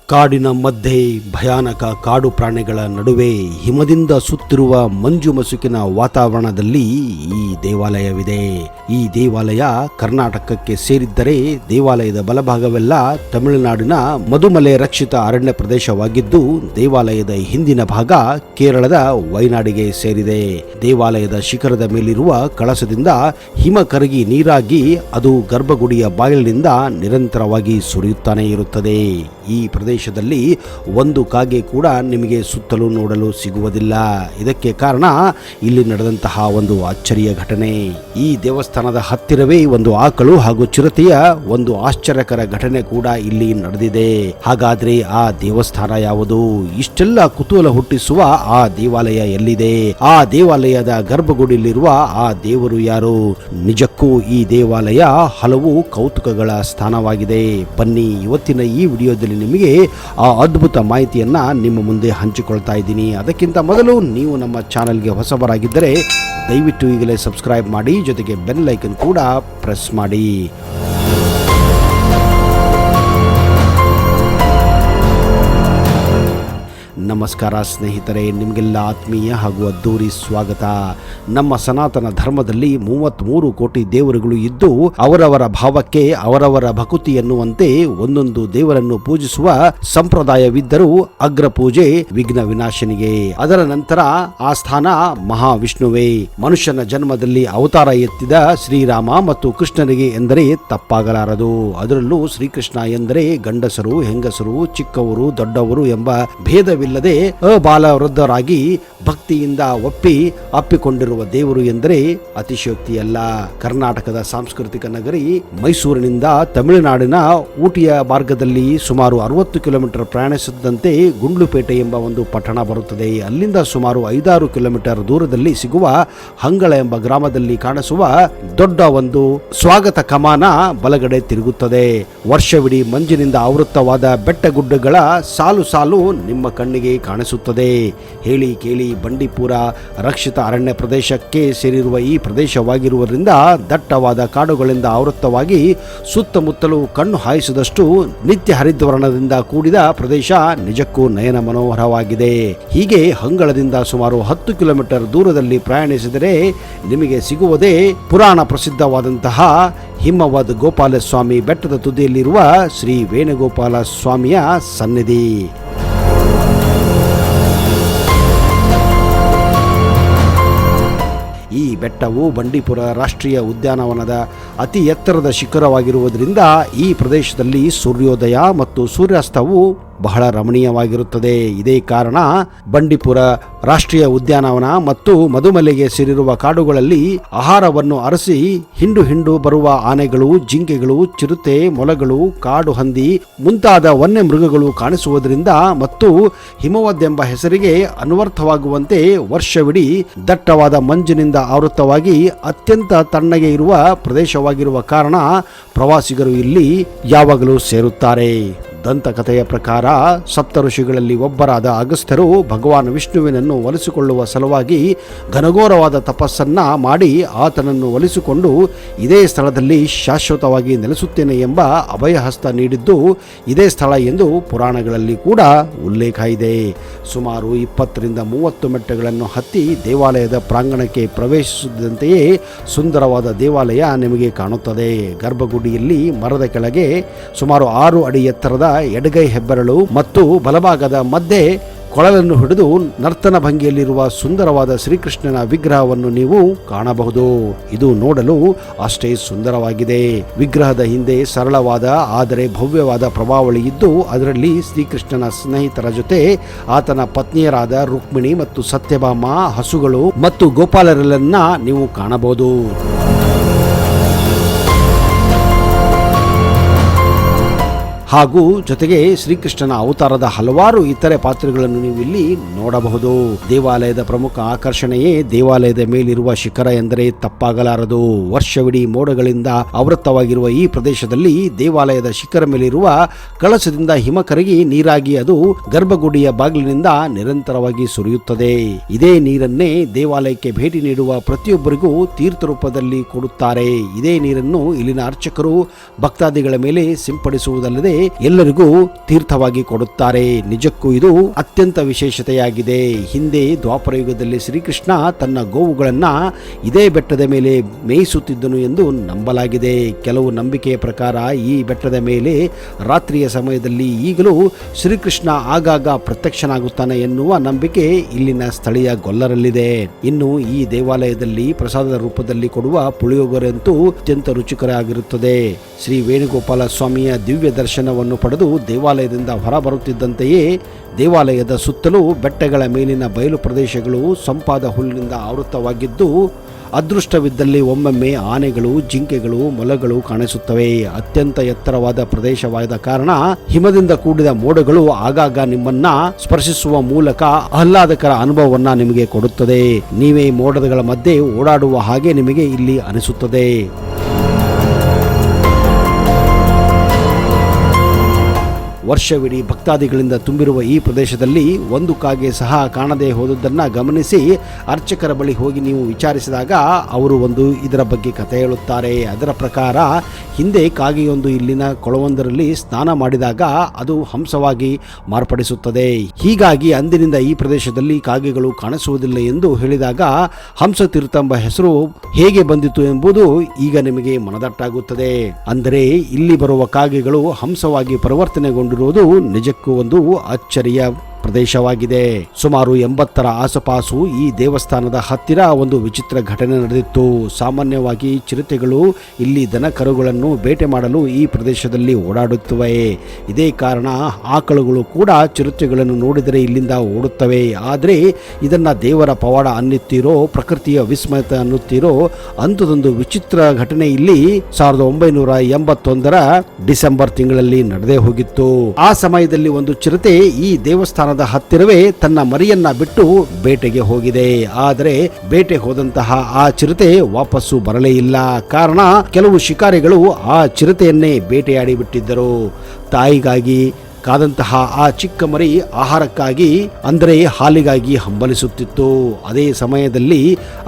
ಕಾಡಿನ ಮಧ್ಯೆ ಭಯಾನಕ ಕಾಡು ಪ್ರಾಣಿಗಳ ನಡುವೆ ಹಿಮದಿಂದ ಸುತ್ತಿರುವ ಮಂಜು ಮಸುಕಿನ ವಾತಾವರಣದಲ್ಲಿ ಈ ದೇವಾಲಯವಿದೆ. ಈ ದೇವಾಲಯ ಕರ್ನಾಟಕಕ್ಕೆ ಸೇರಿದ್ದರೆ ದೇವಾಲಯದ ಬಲಭಾಗವೆಲ್ಲ ತಮಿಳುನಾಡಿನ ಮಧುಮಲೆ ರಕ್ಷಿತ ಅರಣ್ಯ ಪ್ರದೇಶವಾಗಿದ್ದು, ದೇವಾಲಯದ ಹಿಂದಿನ ಭಾಗ ಕೇರಳದ ವೈನಾಡಿಗೆ ಸೇರಿದೆ. ದೇವಾಲಯದ ಶಿಖರದ ಮೇಲಿರುವ ಕಳಸದಿಂದ ಹಿಮ ಕರಗಿ ನೀರಾಗಿ ಅದು ಗರ್ಭಗುಡಿಯ ಬಾಗಿಲಿನಿಂದ ನಿರಂತರವಾಗಿ ಸುರಿಯುತ್ತಾನೆ ಇರುತ್ತದೆ. ಈ ಪ್ರದೇಶದಲ್ಲಿ ಒಂದು ಕಾಗೆ ಕೂಡ ನಿಮಗೆ ಸುತ್ತಲೂ ನೋಡಲು ಸಿಗುವುದಿಲ್ಲ. ಇದಕ್ಕೆ ಕಾರಣ ಇಲ್ಲಿ ನಡೆದಂತಹ ಒಂದು ಅಚ್ಚರಿಯ ಘಟನೆ. ಈ ದೇವಸ್ಥಾನದ ಹತ್ತಿರವೇ ಒಂದು ಆಕಳು ಹಾಗೂ ಚಿರತೆಯ ಒಂದು ಆಶ್ಚರ್ಯಕರ ಘಟನೆ ಕೂಡ ಇಲ್ಲಿ ನಡೆದಿದೆ. ಹಾಗಾದ್ರೆ ಆ ದೇವಸ್ಥಾನ ಯಾವುದು? ಇಷ್ಟೆಲ್ಲ ಕುತೂಹಲ ಹುಟ್ಟಿಸುವ ಆ ದೇವಾಲಯ ಎಲ್ಲಿದೆ? ಆ ದೇವಾಲಯದ ಗರ್ಭಗುಡಿಯಲ್ಲಿರುವ ಆ ದೇವರು ಯಾರು? ನಿಜಕ್ಕೂ ಈ ದೇವಾಲಯ ಹಲವು ಕೌತುಕಗಳ ಸ್ಥಾನವಾಗಿದೆ. ಬನ್ನಿ, ಇವತ್ತಿನ ಈ ವಿಡಿಯೋದಲ್ಲಿ ನಿಮಗೆ ಆ ಅದ್ಭುತ ಮಾಹಿತಿಯನ್ನ ನಿಮ್ಮ ಮುಂದೆ ಹಂಚಿಕೊಳ್ತಾ ಇದ್ದೀನಿ. ಅದಕ್ಕಿಂತ ಮೊದಲು ನೀವು ನಮ್ಮ ಚಾನೆಲ್ಗೆ ಹೊಸಬರಾಗಿದ್ದರೆ ದಯವಿಟ್ಟು ಈಗಲೇ ಸಬ್ಸ್ಕ್ರೈಬ್ ಮಾಡಿ, ಜೊತೆಗೆ ಬೆಲ್ ಐಕನ್ ಕೂಡ ಪ್ರೆಸ್ ಮಾಡಿ. ನಮಸ್ಕಾರ ಸ್ನೇಹಿತರೆ, ನಿಮಗೆಲ್ಲ ಆತ್ಮೀಯ ಹಾಗೂ ಅದ್ದೂರಿ ಸ್ವಾಗತ. ನಮ್ಮ ಸನಾತನ ಧರ್ಮದಲ್ಲಿ 33 ಕೋಟಿ ದೇವರುಗಳು ಇದ್ದು, ಅವರವರ ಭಾವಕ್ಕೆ ಅವರವರ ಭಕುತಿ ಎನ್ನುವಂತೆ ಒಂದೊಂದು ದೇವರನ್ನು ಪೂಜಿಸುವ ಸಂಪ್ರದಾಯವಿದ್ದರೂ ಅಗ್ರ ಪೂಜೆ ವಿಘ್ನ ವಿನಾಶನಿಗೆ. ಅದರ ನಂತರ ಆ ಸ್ಥಾನ ಮಹಾವಿಷ್ಣುವೇ. ಮನುಷ್ಯನ ಜನ್ಮದಲ್ಲಿ ಅವತಾರ ಎತ್ತಿದ ಶ್ರೀರಾಮ ಮತ್ತು ಕೃಷ್ಣನಿಗೆ ಎಂದರೆ ತಪ್ಪಾಗಲಾರದು. ಅದರಲ್ಲೂ ಶ್ರೀಕೃಷ್ಣ ಎಂದರೆ ಗಂಡಸರು, ಹೆಂಗಸರು, ಚಿಕ್ಕವರು, ದೊಡ್ಡವರು ಎಂಬ ಭೇದವಿಲ್ಲ, ಅಬಾಲವೃದ್ಧರಾಗಿ ಭಕ್ತಿಯಿಂದ ಅಪ್ಪಿಕೊಂಡಿರುವ ದೇವರು ಎಂದರೆ ಅತಿಶಯೋಕ್ತಿಯಲ್ಲ. ಕರ್ನಾಟಕದ ಸಾಂಸ್ಕೃತಿಕ ನಗರಿ ಮೈಸೂರಿನಿಂದ ತಮಿಳುನಾಡಿನ ಊಟಿಯ ಮಾರ್ಗದಲ್ಲಿ ಸುಮಾರು 60 ಕಿಲೋಮೀಟರ್ ಪ್ರಯಾಣಿಸಿದಂತೆ ಗುಂಡ್ಲುಪೇಟೆ ಎಂಬ ಒಂದು ಪಟ್ಟಣ ಬರುತ್ತದೆ. ಅಲ್ಲಿಂದ ಸುಮಾರು 5-6 ಕಿಲೋಮೀಟರ್ ದೂರದಲ್ಲಿ ಸಿಗುವ ಹಂಗಳ ಎಂಬ ಗ್ರಾಮದಲ್ಲಿ ಕಾಣಿಸುವ ದೊಡ್ಡ ಒಂದು ಸ್ವಾಗತ ಕಮಾನ ಬಲಗಡೆ ತಿರುಗುತ್ತದೆ. ವರ್ಷವಿಡೀ ಮಂಜಿನಿಂದ ಆವೃತವಾದ ಬೆಟ್ಟಗುಡ್ಡಗಳ ಸಾಲು ಸಾಲು ನಿಮ್ಮ ಕಣ್ಣಿಗೆ ಕಾಣಿಸುತ್ತದೆ. ಹೇಳಿ ಕೇಳಿ, ಬಂಡೀಪುರ ರಕ್ಷಿತ ಅರಣ್ಯ ಪ್ರದೇಶಕ್ಕೆ ಸೇರಿರುವ ಈ ಪ್ರದೇಶವಾಗಿರುವುದರಿಂದ ದಟ್ಟವಾದ ಕಾಡುಗಳಿಂದ ಆವೃತವಾಗಿ ಸುತ್ತಮುತ್ತಲೂ ಕಣ್ಣು ಹಾಯಿಸಿದಷ್ಟು ನಿತ್ಯ ಹರಿದ್ವರ್ಣದಿಂದ ಕೂಡಿದ ಪ್ರದೇಶ ನಿಜಕ್ಕೂ ನಯನ ಮನೋಹರವಾಗಿದೆ. ಹೀಗೆ ಹಂಗಳದಿಂದ ಸುಮಾರು 10 ಕಿಲೋಮೀಟರ್ ದೂರದಲ್ಲಿ ಪ್ರಯಾಣಿಸಿದರೆ ನಿಮಗೆ ಸಿಗುವುದೇ ಪುರಾಣ ಪ್ರಸಿದ್ಧವಾದಂತಹ ಹಿಮವದ್ ಗೋಪಾಲಸ್ವಾಮಿ ಬೆಟ್ಟದ ತುದಿಯಲ್ಲಿರುವ ಶ್ರೀ ವೇಣುಗೋಪಾಲ ಸ್ವಾಮಿಯ ಸನ್ನಿಧಿ. ಈ ಬೆಟ್ಟವು ಬಂಡೀಪುರ ರಾಷ್ಟ್ರೀಯ ಉದ್ಯಾನವನದ ಅತಿ ಎತ್ತರದ ಶಿಖರವಾಗಿರುವುದರಿಂದ ಈ ಪ್ರದೇಶದಲ್ಲಿ ಸೂರ್ಯೋದಯ ಮತ್ತು ಸೂರ್ಯಾಸ್ತವು ಬಹಳ ರಮಣೀಯವಾಗಿರುತ್ತದೆ. ಇದೇ ಕಾರಣ ಬಂಡೀಪುರ ರಾಷ್ಟ್ರೀಯ ಉದ್ಯಾನವನ ಮತ್ತು ಮಧುಮಲೆಗೆ ಸೇರಿರುವ ಕಾಡುಗಳಲ್ಲಿ ಆಹಾರವನ್ನು ಅರಸಿ ಹಿಂಡು ಬರುವ ಆನೆಗಳು, ಜಿಂಕೆಗಳು, ಚಿರತೆ, ಮೊಲಗಳು, ಕಾಡು ಹಂದಿ ಮುಂತಾದ ವನ್ಯ ಮೃಗಗಳು ಕಾಣಿಸುವುದರಿಂದ ಮತ್ತು ಹಿಮವದ್ ಎಂಬ ಹೆಸರಿಗೆ ಅನ್ವರ್ಥವಾಗುವಂತೆ ವರ್ಷವಿಡೀ ದಟ್ಟವಾದ ಮಂಜಿನಿಂದ ಆವೃತವಾಗಿ ಅತ್ಯಂತ ತಣ್ಣಗೆ ಇರುವ ಪ್ರದೇಶವಾಗಿರುವ ಕಾರಣ ಪ್ರವಾಸಿಗರು ಇಲ್ಲಿ ಯಾವಾಗಲೂ ಸೇರುತ್ತಾರೆ. ದಂತಕಥೆಯ ಪ್ರಕಾರ ಸಪ್ತ ಋಷಿಗಳಲ್ಲಿ ಒಬ್ಬರಾದ ಅಗಸ್ತ್ಯರು ಭಗವಾನ್ ವಿಷ್ಣುವಿನನ್ನು ಒಲಿಸಿಕೊಳ್ಳುವ ಸಲುವಾಗಿ ಘನಘೋರವಾದ ತಪಸ್ಸನ್ನ ಮಾಡಿ ಆತನನ್ನು ಒಲಿಸಿಕೊಂಡು ಇದೇ ಸ್ಥಳದಲ್ಲಿ ಶಾಶ್ವತವಾಗಿ ನೆಲೆಸುತ್ತೇನೆ ಎಂಬ ಅಭಯಹಸ್ತ ನೀಡಿದ್ದು ಇದೇ ಸ್ಥಳ ಎಂದು ಪುರಾಣಗಳಲ್ಲಿ ಕೂಡ ಉಲ್ಲೇಖ ಇದೆ. ಸುಮಾರು 20-30 ಮೆಟ್ಟಗಳನ್ನು ಹತ್ತಿ ದೇವಾಲಯದ ಪ್ರಾಂಗಣಕ್ಕೆ ಪ್ರವೇಶಿಸುತ್ತಿದ್ದಂತೆಯೇ ಸುಂದರವಾದ ದೇವಾಲಯ ನಿಮಗೆ ಕಾಣುತ್ತದೆ. ಗರ್ಭಗುಡಿಯಲ್ಲಿ ಮರದ ಕೆಳಗೆ ಸುಮಾರು 6 ಅಡಿ ಎತ್ತರದ ಎಡಗೈ ಹೆಬ್ಬೆರಳು ಮತ್ತು ಬಲಭಾಗದ ಮಧ್ಯೆ ಕೊಳಲನ್ನು ಹಿಡಿದು ನರ್ತನ ಭಂಗಿಯಲ್ಲಿರುವ ಸುಂದರವಾದ ಶ್ರೀಕೃಷ್ಣನ ವಿಗ್ರಹವನ್ನು ನೀವು ಕಾಣಬಹುದು. ಇದು ನೋಡಲು ಅಷ್ಟೇ ಸುಂದರವಾಗಿದೆ. ವಿಗ್ರಹದ ಹಿಂದೆ ಸರಳವಾದ ಆದರೆ ಭವ್ಯವಾದ ಪ್ರಭಾವಳಿ ಇದ್ದು, ಅದರಲ್ಲಿ ಶ್ರೀಕೃಷ್ಣನ ಸ್ನೇಹಿತರ ಜೊತೆ ಆತನ ಪತ್ನಿಯರಾದ ರುಕ್ಮಿಣಿ ಮತ್ತು ಸತ್ಯಭಾಮ, ಹಸುಗಳು ಮತ್ತು ಗೋಪಾಲರೆಲ್ಲನ್ನ ನೀವು ಕಾಣಬಹುದು. ಹಾಗೂ ಜೊತೆಗೆ ಶ್ರೀಕೃಷ್ಣನ ಅವತಾರದ ಹಲವಾರು ಇತರೆ ಪಾತ್ರೆಗಳನ್ನು ನೀವು ಇಲ್ಲಿ ನೋಡಬಹುದು. ದೇವಾಲಯದ ಪ್ರಮುಖ ಆಕರ್ಷಣೆಯೇ ದೇವಾಲಯದ ಮೇಲಿರುವ ಶಿಖರ ಎಂದರೆ ತಪ್ಪಾಗಲಾರದು. ವರ್ಷವಿಡೀ ಮೋಡಗಳಿಂದ ಆವೃತವಾಗಿರುವ ಈ ಪ್ರದೇಶದಲ್ಲಿ ದೇವಾಲಯದ ಶಿಖರ ಮೇಲಿರುವ ಕಳಸದಿಂದ ಹಿಮ ಕರಗಿ ನೀರಾಗಿ ಅದು ಗರ್ಭಗುಡಿಯ ಬಾಗಿಲಿನಿಂದ ನಿರಂತರವಾಗಿ ಸುರಿಯುತ್ತದೆ. ಇದೇ ನೀರನ್ನೇ ದೇವಾಲಯಕ್ಕೆ ಭೇಟಿ ನೀಡುವ ಪ್ರತಿಯೊಬ್ಬರಿಗೂ ತೀರ್ಥ ರೂಪದಲ್ಲಿ ಕೊಡುತ್ತಾರೆ. ಇದೇ ನೀರನ್ನು ಇಲ್ಲಿನ ಅರ್ಚಕರು ಭಕ್ತಾದಿಗಳ ಮೇಲೆ ಸಿಂಪಡಿಸುವುದಲ್ಲದೆ ಎಲ್ಲರಿಗೂ ತೀರ್ಥವಾಗಿ ಕೊಡುತ್ತಾರೆ. ನಿಜಕ್ಕೂ ಇದು ಅತ್ಯಂತ ವಿಶೇಷತೆಯಾಗಿದೆ. ಹಿಂದೆ ದ್ವಾಪರ ಯುಗದಲ್ಲಿ ಶ್ರೀಕೃಷ್ಣ ತನ್ನ ಗೋವುಗಳನ್ನ ಇದೇ ಬೆಟ್ಟದ ಮೇಲೆ ಮೇಯಿಸುತ್ತಿದ್ದನು ಎಂದು ನಂಬಲಾಗಿದೆ. ಕೆಲವು ನಂಬಿಕೆಯ ಪ್ರಕಾರ ಈ ಬೆಟ್ಟದ ಮೇಲೆ ರಾತ್ರಿಯ ಸಮಯದಲ್ಲಿ ಈಗಲೂ ಶ್ರೀಕೃಷ್ಣ ಆಗಾಗ ಪ್ರತ್ಯಕ್ಷನಾಗುತ್ತಾನೆ ಎನ್ನುವ ನಂಬಿಕೆ ಇಲ್ಲಿನ ಸ್ಥಳೀಯ ಗೊಲ್ಲರಲ್ಲಿದೆ. ಇನ್ನು ಈ ದೇವಾಲಯದಲ್ಲಿ ಪ್ರಸಾದದ ರೂಪದಲ್ಲಿ ಕೊಡುವ ಪುಳಿಯೋಗರೆ ಅಂತೂ ಅತ್ಯಂತ ರುಚಿಕರವಾಗಿರುತ್ತದೆ. ಶ್ರೀ ವೇಣುಗೋಪಾಲ ಸ್ವಾಮಿಯ ದಿವ್ಯ ದರ್ಶನವನ್ನು ಪಡೆದು ದೇವಾಲಯದಿಂದ ಹೊರಬರುತ್ತಿದ್ದಂತೆಯೇ ದೇವಾಲಯದ ಸುತ್ತಲೂ ಬೆಟ್ಟಗಳ ಮೇಲಿನ ಬಯಲು ಪ್ರದೇಶಗಳು ಸಂಪಾದ ಹುಲ್ಲಿನಿಂದ ಆವೃತವಾಗಿದ್ದು, ಅದೃಷ್ಟವಿದ್ದಲ್ಲಿ ಒಮ್ಮೊಮ್ಮೆ ಆನೆಗಳು, ಜಿಂಕೆಗಳು, ಮೊಲಗಳು ಕಾಣಿಸುತ್ತವೆ. ಅತ್ಯಂತ ಎತ್ತರವಾದ ಪ್ರದೇಶವಾದ ಕಾರಣ ಹಿಮದಿಂದ ಕೂಡಿದ ಮೋಡಗಳು ಆಗಾಗ ನಿಮ್ಮನ್ನ ಸ್ಪರ್ಶಿಸುವ ಮೂಲಕ ಆಹ್ಲಾದಕರ ಅನುಭವವನ್ನ ನಿಮಗೆ ಕೊಡುತ್ತದೆ. ನೀವೇ ಮೋಡಗಳ ಮಧ್ಯೆ ಓಡಾಡುವ ಹಾಗೆ ನಿಮಗೆ ಇಲ್ಲಿ ಅನಿಸುತ್ತದೆ. ವರ್ಷವಿಡೀ ಭಕ್ತಾದಿಗಳಿಂದ ತುಂಬಿರುವ ಈ ಪ್ರದೇಶದಲ್ಲಿ ಒಂದು ಕಾಗೆ ಸಹ ಕಾಣದೆ ಹೋದುದನ್ನು ಗಮನಿಸಿ ಅರ್ಚಕರ ಬಳಿ ಹೋಗಿ ನೀವು ವಿಚಾರಿಸಿದಾಗ ಅವರು ಇದರ ಬಗ್ಗೆ ಕಥೆ ಹೇಳುತ್ತಾರೆ. ಅದರ ಪ್ರಕಾರ ಹಿಂದೆ ಕಾಗೆಯೊಂದು ಇಲ್ಲಿನ ಕೊಳವೊಂದರಲ್ಲಿ ಸ್ನಾನ ಮಾಡಿದಾಗ ಅದು ಹಂಸವಾಗಿ ಮಾರ್ಪಡಿಸುತ್ತದೆ. ಹೀಗಾಗಿ ಅಂದಿನಿಂದ ಈ ಪ್ರದೇಶದಲ್ಲಿ ಕಾಗೆಗಳು ಕಾಣಿಸುವುದಿಲ್ಲ ಎಂದು ಹೇಳಿದಾಗ ಹಂಸತೀರ್ಥ ಎಂಬ ಹೆಸರು ಹೇಗೆ ಬಂದಿತು ಎಂಬುದು ಈಗ ನಿಮಗೆ ಮನದಟ್ಟಾಗುತ್ತದೆ. ಅಂದರೆ ಇಲ್ಲಿ ಬರುವ ಕಾಗೆಗಳು ಹಂಸವಾಗಿ ಪರಿವರ್ತನೆಗೊಂಡು ನಿಜಕ್ಕೂ ಒಂದು ಅಚ್ಚರಿಯ ಪ್ರದೇಶವಾಗಿದೆ. ಸುಮಾರು 80ರ ಆಸುಪಾಸು ಈ ದೇವಸ್ಥಾನದ ಹತ್ತಿರ ಒಂದು ವಿಚಿತ್ರ ಘಟನೆ ನಡೆದಿತ್ತು. ಸಾಮಾನ್ಯವಾಗಿ ಚಿರತೆಗಳು ಇಲ್ಲಿ ದನ ಕರುಗಳನ್ನು ಬೇಟೆ ಮಾಡಲು ಈ ಪ್ರದೇಶದಲ್ಲಿ ಓಡಾಡುತ್ತವೆ. ಇದೇ ಕಾರಣ ಆಕಳುಗಳು ಕೂಡ ಚಿರತೆಗಳನ್ನು ನೋಡಿದರೆ ಇಲ್ಲಿಂದ ಓಡುತ್ತವೆ. ಆದರೆ ಇದನ್ನ ದೇವರ ಪವಾಡ ಅನ್ನುತ್ತೀರೋ, ಪ್ರಕೃತಿಯ ವಿಸ್ಮಯ ಅನ್ನುತ್ತೀರೋ, ಅಂಥದೊಂದು ವಿಚಿತ್ರ ಘಟನೆ ಇಲ್ಲಿ 1981ರ ಡಿಸೆಂಬರ್ ತಿಂಗಳಲ್ಲಿ ನಡೆದೇ ಹೋಗಿತ್ತು. ಆ ಸಮಯದಲ್ಲಿ ಒಂದು ಚಿರತೆ ಈ ದೇವಸ್ಥಾನದ ಹತ್ತಿರವೇ ತನ್ನ ಮರಿಯನ್ನ ಬಿಟ್ಟು ಬೇಟೆಗೆ ಹೋಗಿದೆ. ಆದರೆ ಬೇಟೆ ಹೋದಂತಹ ಆ ಚಿರತೆ ವಾಪಸ್ಸು ಬರಲೇ ಇಲ್ಲ. ಕಾರಣ ಕೆಲವು ಶಿಕಾರಿಗಳು ಆ ಚಿರತೆಯನ್ನೇ ಬೇಟೆಯಾಡಿ ಬಿಟ್ಟಿದ್ದರು. ತಾಯಿಗಾಗಿ ಕಾದಂತಹ ಆ ಚಿಕ್ಕ ಮರಿ ಆಹಾರಕ್ಕಾಗಿ ಅಂದರೆ ಹಾಲಿಗಾಗಿ ಹಂಬಲಿಸುತ್ತಿತ್ತು. ಅದೇ ಸಮಯದಲ್ಲಿ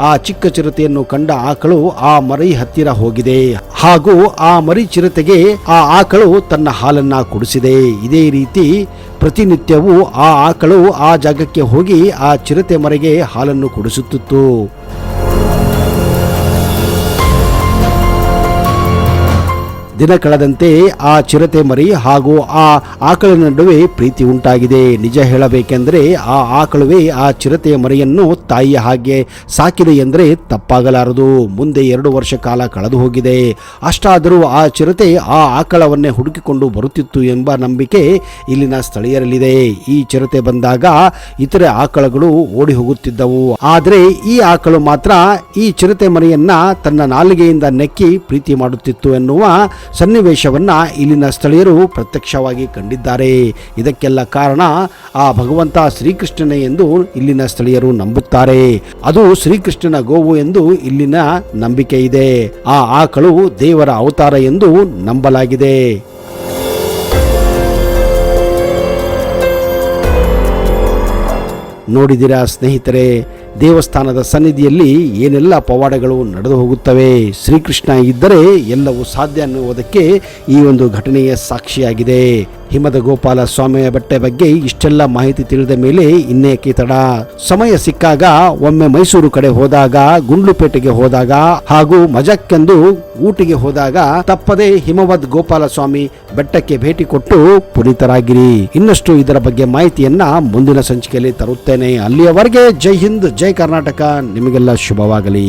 ಆ ಚಿಕ್ಕ ಚಿರತೆಯನ್ನು ಕಂಡ ಆಕಳು ಆ ಮರಿ ಹತ್ತಿರ ಹೋಗಿದೆ ಹಾಗೂ ಆ ಮರಿ ಚಿರತೆಗೆ ಆ ಆಕಳು ತನ್ನ ಹಾಲನ್ನ ಕುಡಿಸಿದೆ. ಇದೇ ರೀತಿ ಪ್ರತಿನಿತ್ಯವೂ ಆ ಆಕಳು ಆ ಜಾಗಕ್ಕೆ ಹೋಗಿ ಆ ಚಿರತೆ ಮರಿಗೆ ಹಾಲನ್ನು ಕುಡಿಸುತ್ತಿತ್ತು. ದಿನ ಕಳೆದಂತೆ ಆ ಚಿರತೆ ಮರಿ ಹಾಗೂ ಆ ಆಕಳಿನ ನಡುವೆ ಪ್ರೀತಿ ಉಂಟಾಗಿದೆ. ನಿಜ ಹೇಳಬೇಕೆಂದರೆ ಆ ಆಕಳುವೆ ಆ ಚಿರತೆಯ ಮರಿಯನ್ನು ತಾಯಿಯ ಹಾಗೆ ಸಾಕಿದೆ ಎಂದರೆ ತಪ್ಪಾಗಲಾರದು. ಮುಂದೆ 2 ವರ್ಷ ಕಾಲ ಕಳೆದು ಹೋಗಿದೆ. ಅಷ್ಟಾದರೂ ಆ ಚಿರತೆ ಆ ಆಕಳವನ್ನೇ ಹುಡುಕಿಕೊಂಡು ಬರುತ್ತಿತ್ತು ಎಂಬ ನಂಬಿಕೆ ಇಲ್ಲಿನ ಸ್ಥಳೀಯರಲ್ಲಿದೆ. ಈ ಚಿರತೆ ಬಂದಾಗ ಇತರೆ ಆಕಳುಗಳು ಓಡಿ ಹೋಗುತ್ತಿದ್ದವು. ಆದರೆ ಈ ಆಕಳು ಮಾತ್ರ ಈ ಚಿರತೆ ಮರಿಯನ್ನ ತನ್ನ ನಾಲಿಗೆಯಿಂದ ನೆಕ್ಕಿ ಪ್ರೀತಿ ಮಾಡುತ್ತಿತ್ತು ಎನ್ನುವ ಸನ್ನಿವೇಶವನ್ನ ಇಲ್ಲಿನ ಸ್ಥಳೀಯರು ಪ್ರತ್ಯಕ್ಷವಾಗಿ ಕಂಡಿದ್ದಾರೆ. ಇದಕ್ಕೆಲ್ಲ ಕಾರಣ ಆ ಭಗವಂತ ಶ್ರೀಕೃಷ್ಣನೇ ಎಂದು ಇಲ್ಲಿನ ಸ್ಥಳೀಯರು ನಂಬುತ್ತಾರೆ. ಅದು ಶ್ರೀಕೃಷ್ಣನ ಗೋವು ಎಂದು ಇಲ್ಲಿನ ನಂಬಿಕೆ ಇದೆ. ಆ ಆಕಳು ದೇವರ ಅವತಾರ ಎಂದು ನಂಬಲಾಗಿದೆ. ನೋಡಿದಿರಾ ಸ್ನೇಹಿತರೆ, ದೇವಸ್ಥಾನದ ಸನ್ನಿಧಿಯಲ್ಲಿ ಏನೆಲ್ಲ ಪವಾಡಗಳು ನಡೆದು ಹೋಗುತ್ತವೆ. ಶ್ರೀಕೃಷ್ಣ ಇದ್ದರೆ ಎಲ್ಲವೂ ಸಾಧ್ಯ ಅನ್ನುವುದಕ್ಕೆ ಈ ಒಂದು ಘಟನೆಯ ಸಾಕ್ಷಿಯಾಗಿದೆ. ಹಿಮದ ಗೋಪಾಲ ಸ್ವಾಮಿಯ ಬೆಟ್ಟ ಬಗ್ಗೆ ಇಷ್ಟೆಲ್ಲ ಮಾಹಿತಿ ತಿಳಿದ ಮೇಲೆ ಇನ್ನೇಕೆ ತಡ? ಸಮಯ ಸಿಕ್ಕಾಗ ಒಮ್ಮೆ ಮೈಸೂರು ಕಡೆ ಹೋದಾಗ, ಗುಂಡ್ಲುಪೇಟೆಗೆ ಹೋದಾಗ ಹಾಗೂ ಮಜಕ್ಕೆಂದು ಊಟಿಗೆ ಹೋದಾಗ ತಪ್ಪದೆ ಹಿಮವದ್ ಗೋಪಾಲ ಸ್ವಾಮಿ ಬೆಟ್ಟಕ್ಕೆ ಭೇಟಿ ಕೊಟ್ಟು ಪುನೀತರಾಗಿರಿ. ಇನ್ನಷ್ಟು ಇದರ ಬಗ್ಗೆ ಮಾಹಿತಿಯನ್ನ ಮುಂದಿನ ಸಂಚಿಕೆಯಲ್ಲಿ ತರುತ್ತೇನೆ. ಅಲ್ಲಿಯವರೆಗೆ ಜೈ ಹಿಂದ್, ಜೈ ಕರ್ನಾಟಕ. ನಿಮಗೆಲ್ಲ ಶುಭವಾಗಲಿ.